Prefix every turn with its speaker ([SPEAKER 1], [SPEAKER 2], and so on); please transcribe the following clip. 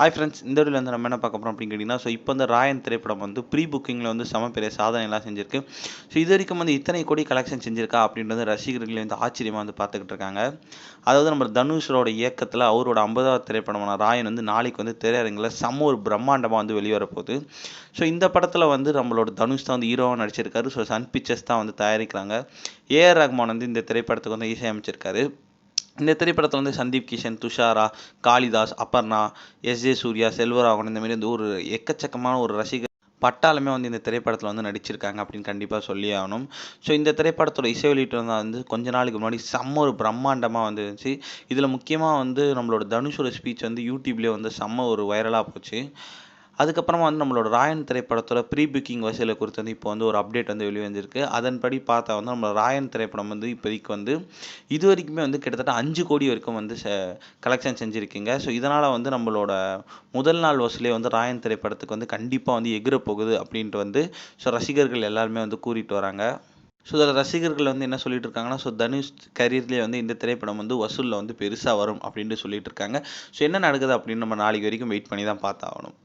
[SPEAKER 1] Hi friends, இந்த வீடியோவில் வந்து நம்ம என்ன பார்க்க போகிறோம் அப்படின்னு கேட்டிங்கன்னா, இப்போ இந்த ராயன் திரைப்படம் வந்து ப்ரீ புக்கிங்கில் வந்து செம பெரிய சாதனைலாம் செஞ்சிருக்கு. இது வரைக்கும் வந்து இத்தனை கோடி கலெக்ஷன் செஞ்சிருக்கா அப்படின்றது ரசிகர்கள் வந்து ஆச்சரியமாக வந்து பார்த்துக்கிட்டு இருக்காங்க. அதாவது நம்ம தனுஷரோட இயக்கத்தில் அவரோட 50வது திரைப்படமான ராயன் வந்து நாளைக்கு வந்து திரையரங்கில் செம்ம ஒரு பிரம்மாண்டமாக வந்து வெளிவரப்போகுது. இந்த படத்தில் வந்து நம்மளோட தனுஷ் தான் வந்து ஹீரோவாக நடிச்சிருக்காரு. சன் பிக்சர்ஸ் தான் வந்து தயாரிக்கிறாங்க. ஏஆர் ரஹ்மான் வந்து இந்த திரைப்படத்துக்கு வந்து இசையமைச்சிருக்காரு. இந்த திரைப்படத்தில் வந்து சந்தீப் கிஷன், துஷாரா, காளிதாஸ், அபர்ணா, எஸ்.ஜே. சூர்யா, செல்வராகவன் இந்த மாதிரி வந்து ஒரு எக்கச்சக்கமான ஒரு ரசிகர் பட்டாலுமே வந்து இந்த திரைப்படத்தில் வந்து நடிச்சிருக்காங்க அப்படின்னு கண்டிப்பாக சொல்லி ஆகணும். இந்த திரைப்படத்தோட இசை வெளியீட்டு வந்து கொஞ்ச நாளுக்கு முன்னாடி செம்ம ஒரு பிரம்மாண்டமாக வந்துருந்துச்சு. இதில் முக்கியமாக வந்து நம்மளோட தனுஷோட ஸ்பீச் வந்து யூடியூப்லேயே வந்து செம்ம ஒரு வைரலாக போச்சு. அதுக்கப்புறமா வந்து நம்மளோட ராயன் திரைப்படத்தோட ப்ரீ புக்கிங் வசூலை குறித்து வந்து இப்போ வந்து ஒரு அப்டேட் வந்து வெளிவந்திருக்கு. அதன்படி பார்த்தா வந்து நம்ம ராயன் திரைப்படம் வந்து இப்போதைக்கு வந்து இது வரைக்குமே வந்து கிட்டத்தட்ட 5 கோடி வரைக்கும் வந்து கலெக்ஷன் செஞ்சுருக்கீங்க. இதனால் வந்து நம்மளோட முதல் நாள் வசூலே வந்து ராயன் திரைப்படத்துக்கு வந்து கண்டிப்பாக வந்து எகிற போகுது அப்படின்ட்டு வந்து ரசிகர்கள் எல்லாருமே வந்து கூறிட்டு வராங்க. இதில் ரசிகர்கள் வந்து என்ன சொல்லிட்டு இருக்காங்கன்னா, தனுஷ் கரியர்லேயே வந்து இந்த திரைப்படம் வந்து வசூலில் வந்து பெருசாக வரும் அப்படின்ட்டு சொல்லிட்டு இருக்காங்க. என்ன நடக்குது அப்படின்னு நம்ம நாளைக்கு வரைக்கும் வெயிட் பண்ணி தான் பார்த்தாகணும்.